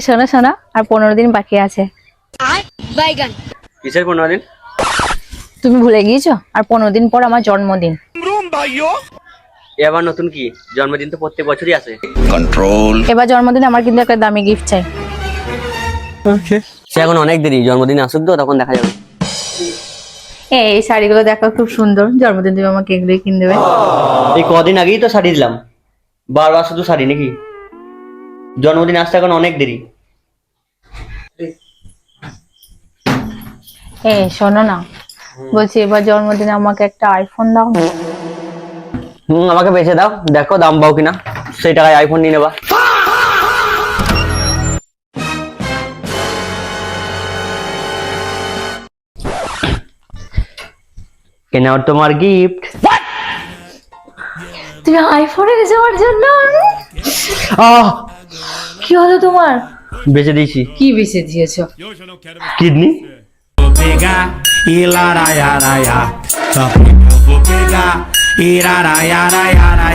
শোনো শোনো, আর 15 দিন বাকি আছে। কিসের 15 দিন? তুমি ভুলে গিয়েছো? আর 15 দিন পর আমার জন্মদিন। এবার নতুন কি? জন্মদিন তো প্রত্যেক বছরই আসে। এবার জন্মদিনে আমার কিন্তু একটা দামি গিফট চাই। সে এখন অনেক দেরি, জন্মদিন আসুক তো, তখন দেখা যাবে। এই শাড়িগুলো দেখো, খুব সুন্দর। জন্মদিন তুমি আমাকে এগুলো কিনে দেবে। এই কদিন আগেই তো শাড়ি দিলাম, বারবার শুধু শাড়ি নাকি? জন্মদিন আসতে এখন অনেক দেরি। শোনো না, বলছি এবার জন্মদিনে আমাকে একটা আইফোন দাও না। আমাকে বেঁচে দাও, দেখো দাম পাও কিনা, সেই টাকায় আইফোন নিয়ে নেবা। কেন তোমার গিফট? তুমি আইফোন এনেছো আমার জন্য? কি হলো তোমার? বেঁচে দিয়েছি। কি বেঁচে দিয়েছো? Kidney. Vou pegar e laraiaraia. Só que eu vou pegar e laraiaraia.